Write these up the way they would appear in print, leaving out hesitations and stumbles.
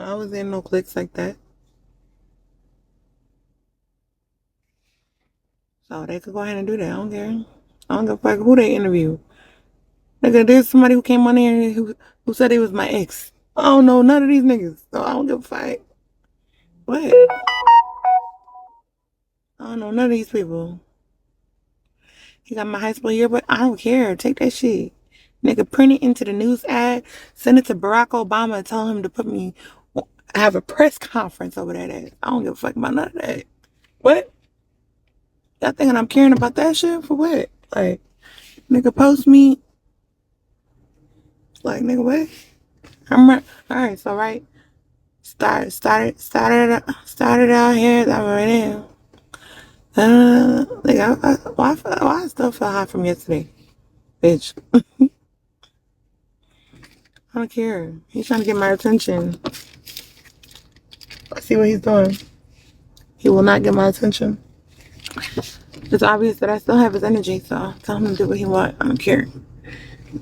I was in no clicks like that. So they could go ahead and do that. I don't care. I don't give a fuck who they interview. Nigga, there's somebody who came on here who said he was my ex. I don't know none of these niggas. So I don't give a fuck. What? I don't know none of these people. He got my high school yearbook. I don't care. Take that shit. Nigga, print it into the news ad, send it to Barack Obama and tell him to put me, have a press conference over that ass. I don't give a fuck about none of that. What? Y'all thinking I'm caring about that shit? For what? Like, nigga, post me. Like, nigga, what? Alright, so right. Started out here. That right now. Why I still feel hot from yesterday? Bitch. I don't care. He's trying to get my attention. I see what he's doing. He will not get my attention. It's obvious that I still have his energy, so tell him to do what he wants. I don't care.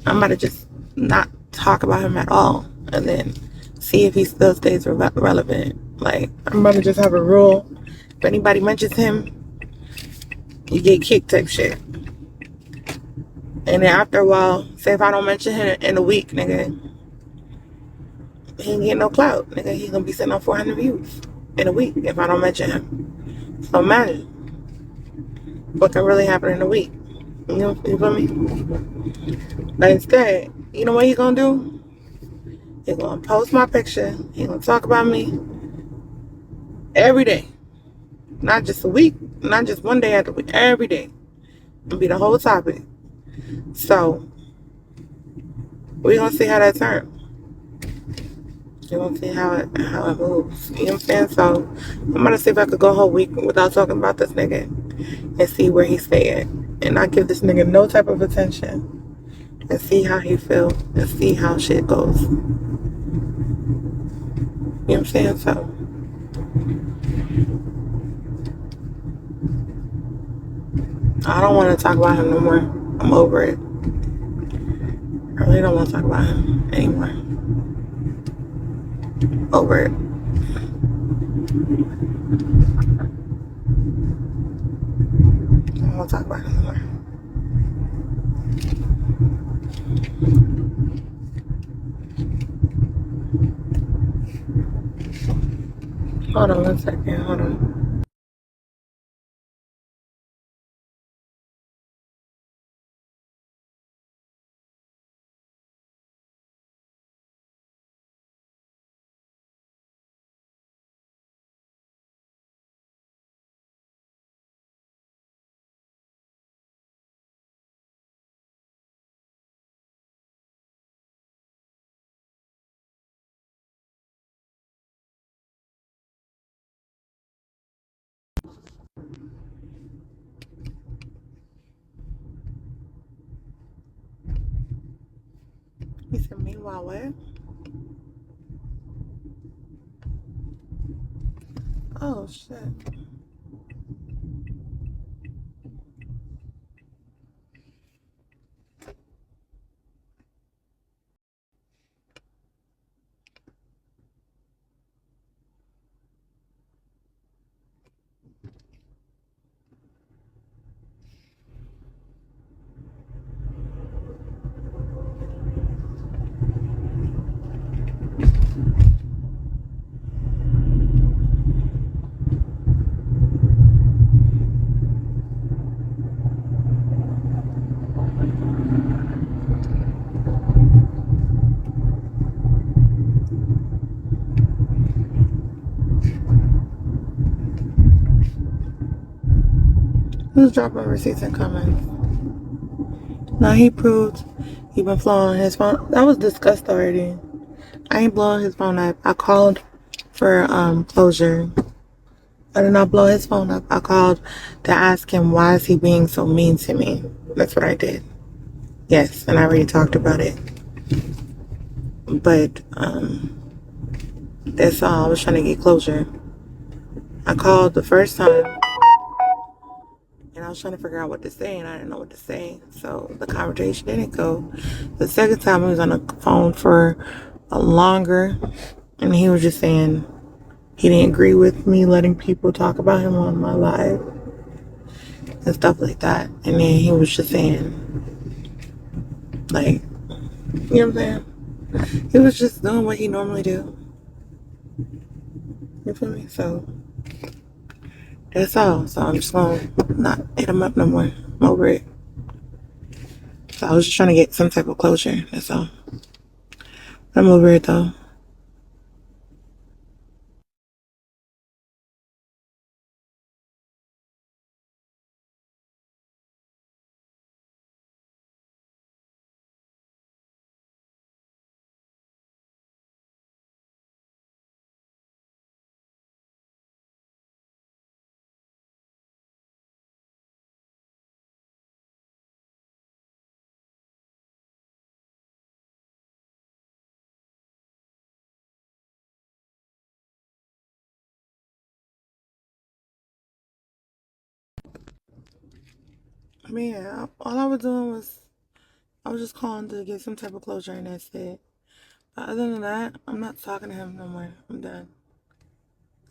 I'm about to just not talk about him at all and then see if he still stays relevant. Like, I'm about to just have a rule. If anybody mentions him, you get kicked type shit. And then after a while, say if I don't mention him in a week, nigga, he ain't getting no clout. Nigga, he's gonna be sitting on 400 views in a week if I don't mention him. So imagine what can really happen in a week. You feel me? But instead, you know what he gonna do? He gonna post my picture. He gonna talk about me every day. Not just a week, not just one day after week, every day. It'll be the whole topic. So we gonna see how that turns. You gonna see how it moves. You know what I'm saying? So I'm gonna see if I could go a whole week without talking about this nigga and see where he stay at. And not give this nigga no type of attention. And see how he feel. And see how shit goes. You know what I'm saying? So I don't want to talk about him no more. I'm over it. I really don't want to talk about him anymore. Over it. I don't want to talk about him anymore. Hold on 1 second. Hold on. He said, meanwhile, what? Oh, shit. Who's dropping receipts and comments? No, he proved he been blowing his phone. That was discussed already. I ain't blowing his phone up. I called for closure. I did not blow his phone up. I called to ask him why is he being so mean to me. That's what I did. Yes, and I already talked about it. But that's all. I was trying to get closure. I called the first time and I was trying to figure out what to say and I didn't know what to say. So the conversation didn't go. The second time I was on the phone for a longer And he was just saying he didn't agree with me letting people talk about him on my live and stuff like that. And then he was just saying, like, you know what I'm saying? He was just doing what he normally do. You feel me? So that's all. So I'm just gonna not hit him up no more. I'm over it. So I was just trying to get some type of closure. That's all. I'm over it though. I mean, yeah, all I was doing was I was just calling to get some type of closure, and that's it. But other than that, I'm not talking to him no more. I'm done.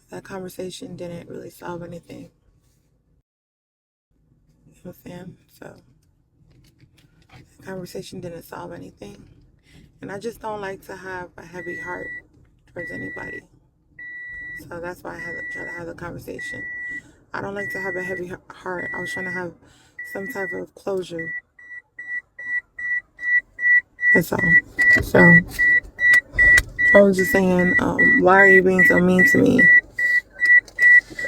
That conversation didn't really solve anything. You know what I'm saying? So, the conversation didn't solve anything. And I just don't like to have a heavy heart towards anybody. So that's why I had to try to have the conversation. I don't like to have a heavy heart. I was trying to have some type of closure. That's all. So I was just saying, why are you being so mean to me?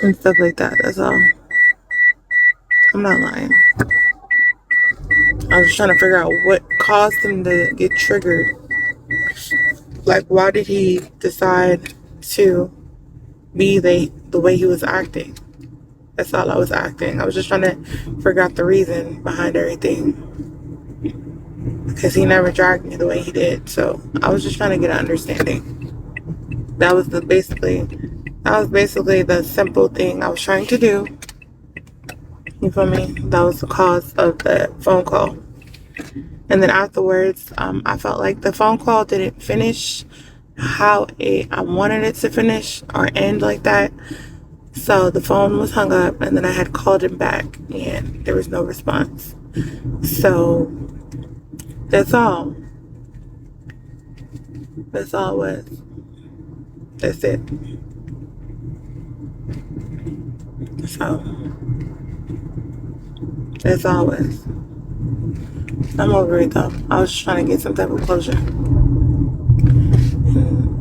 And stuff like that. That's all. I'm not lying. I was just trying to figure out what caused him to get triggered. Like, why did he decide to be the way he was acting? That's all I was acting. I was just trying to figure out the reason behind everything. Because he never dragged me the way he did. So I was just trying to get an understanding. That was basically the simple thing I was trying to do. You feel me? That was the cause of the phone call. And then afterwards, I felt like the phone call didn't finish how I wanted it to finish or end like that. So the phone was hung up, and then I had called him back, and there was no response. So that's all. That's all it was. That's it. So that's all it was. I'm over it though. I was just trying to get some type of closure.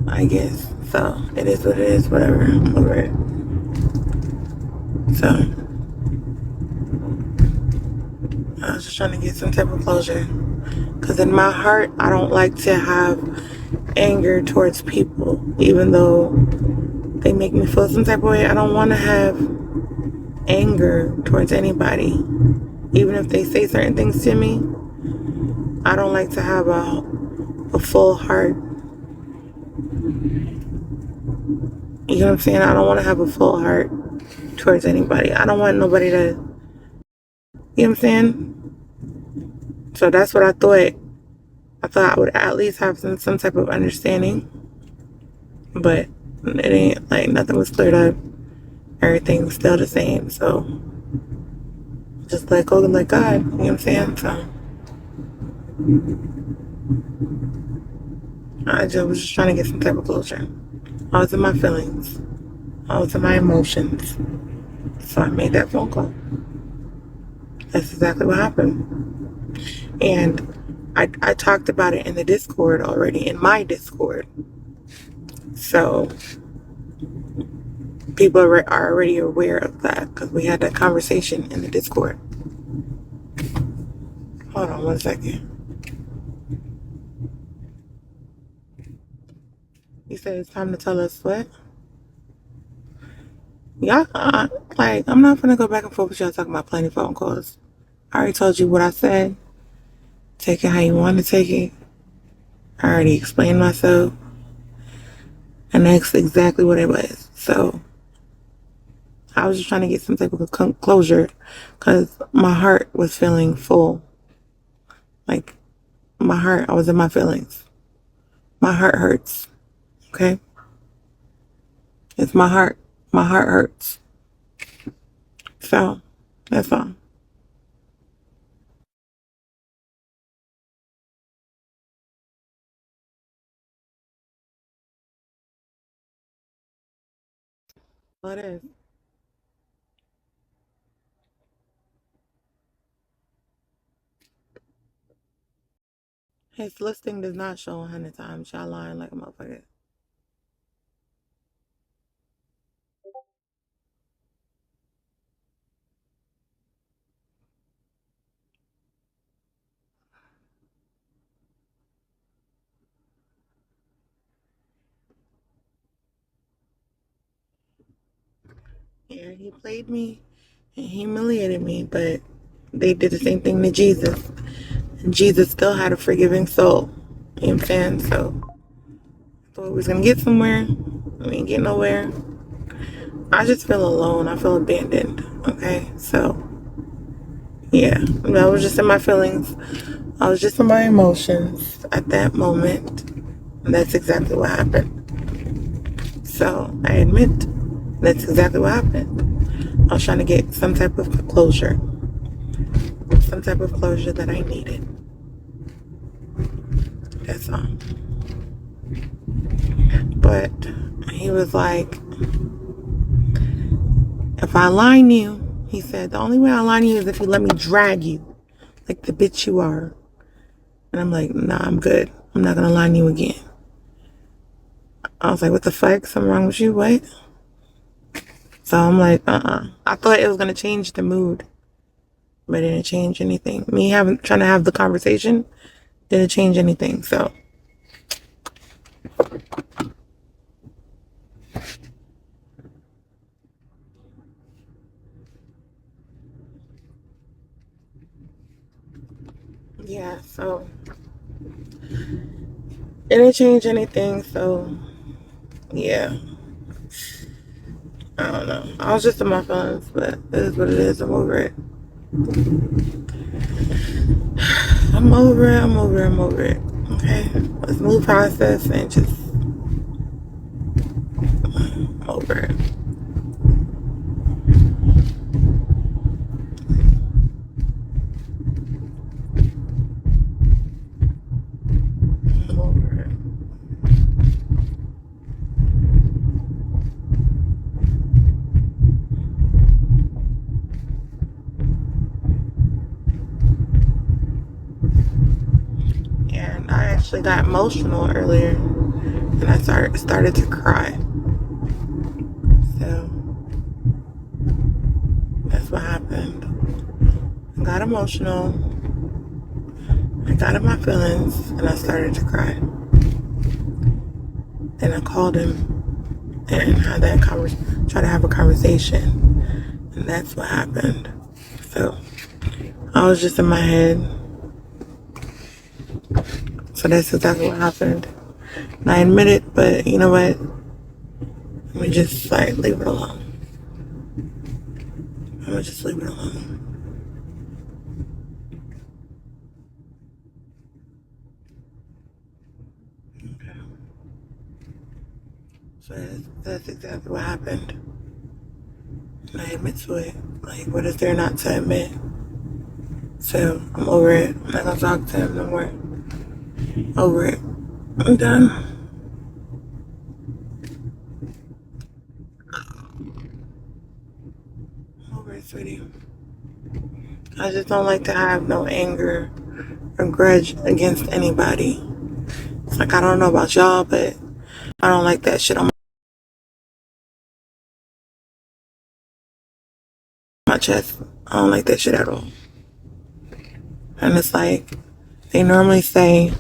I guess. So it is what it is, whatever. I'm over it. So I was just trying to get some type of closure. Because in my heart, I don't like to have anger towards people. Even though they make me feel some type of way, I don't want to have anger towards anybody. Even if they say certain things to me, I don't like to have a full heart. You know what I'm saying? I don't want to have a full heart towards anybody. I don't want nobody to, you know what I'm saying? So that's what I thought. I thought I would at least have some type of understanding. But it ain't like nothing was cleared up. Everything was still the same. So just let go and let God. You know what I'm saying? So I just was just trying to get some type of closure. I was in my feelings. I was in my emotions. So I made that phone call. That's exactly what happened. And I talked about it in the Discord already, in my Discord. So people are already aware of that because we had that conversation in the Discord. Hold on 1 second. You said it's time to tell us what? Y'all, like, I'm not gonna go back and forth with y'all talking about plenty phone calls. I already told you what I said. Take it how you want to take it. I already explained myself. And that's exactly what it was. So I was just trying to get some type of closure because my heart was feeling full. Like, my heart, I was in my feelings. My heart hurts. Okay? It's my heart. My heart hurts. So that's all. Well, it is. His listing does not show 100 times. Y'all lying like a motherfucker. Yeah, he played me and humiliated me, but they did the same thing to Jesus. And Jesus still had a forgiving soul. You know what I'm saying? So I thought we was gonna get somewhere. We ain't get nowhere. I just feel alone. I feel abandoned. Okay, so yeah, I was just in my feelings. I was just in my emotions at that moment. And that's exactly what happened. So I admit that's exactly what happened. I was trying to get some type of closure. Some type of closure that I needed. That's all. But he was like, if I line you, he said, the only way I line you is if you let me drag you like the bitch you are. And I'm like, nah, I'm good. I'm not gonna line you again. I was like, what the fuck? Something wrong with you? What? So I'm like, I thought it was gonna change the mood, but it didn't change anything. Me having trying to have the conversation didn't change anything. So yeah, so it didn't change anything. So yeah, I don't know. I was just in my feelings, but it is what it is. I'm over it. I'm over it. I'm over it. I'm over it. Okay, let's move past this and just over it. I'm over it. And I actually got emotional earlier, and I started to cry. So that's what happened. I got emotional. I got in my feelings, and I started to cry. Then I called him and had that try to have a conversation, and that's what happened. So I was just in my head. So that's exactly what happened. And I admit it, but you know what? Let me just like leave it alone. I'm gonna just leave it alone. Okay. So that's exactly what happened. And I admit to it. Like, what is there not to admit? So I'm over it. I'm not gonna talk to him no more. Over it. I'm done. Over it, sweetie. I just don't like to have no anger or grudge against anybody. It's like I don't know about y'all, but I don't like that shit on my chest. I don't like that shit at all. And it's like they normally say,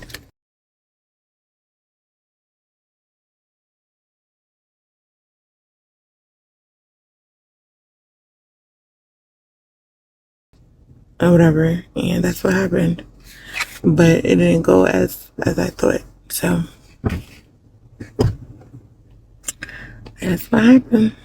or whatever, and that's what happened. But it didn't go as I thought. So that's what happened.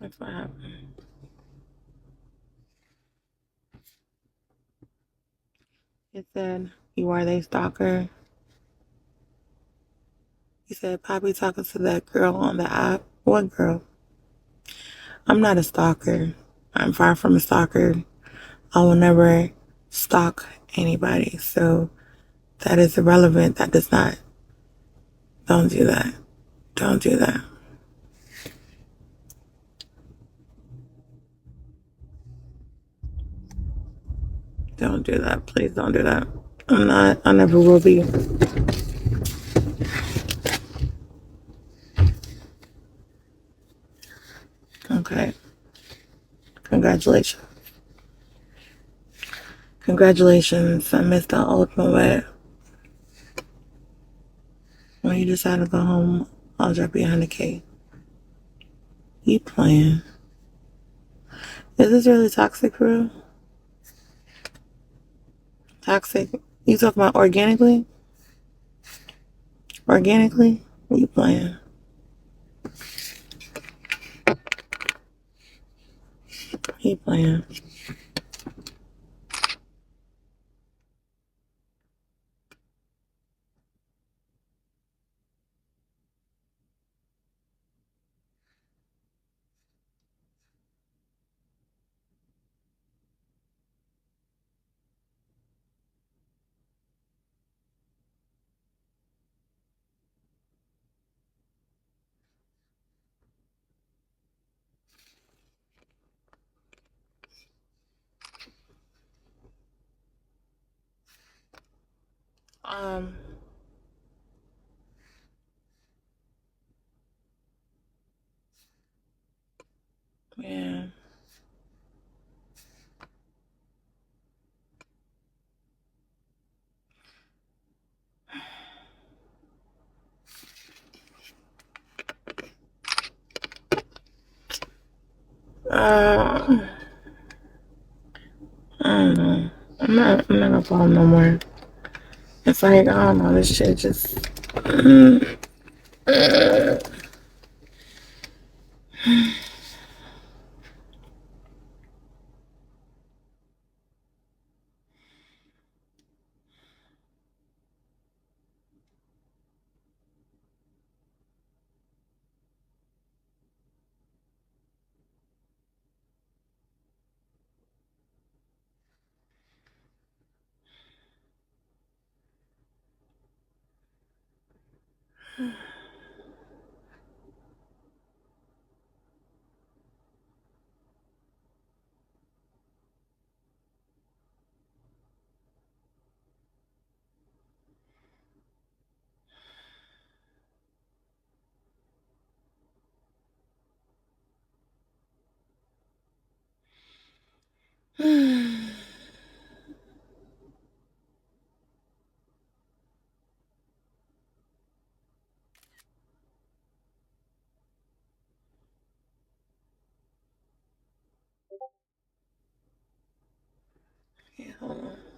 That's what happened. It said, "You are they stalker." He said, "Poppy talking to that girl on the app." What girl? I'm not a stalker. I'm far from a stalker. I will never stalk anybody. So that is irrelevant. That does not. Don't do that. Don't do that. Don't do that. Please don't do that. I'm not. I never will be. Okay. Congratulations. Congratulations. I missed the ultimate. When you decide to go home, I'll drop you 100K. You playing. Is this really toxic for real? Toxic? You talking about organically? Organically? You playing. He playing. Um, yeah. Uh, I don't know. I'm not gonna follow no more. It's like, I don't know, this shit just. Yeah, hold on.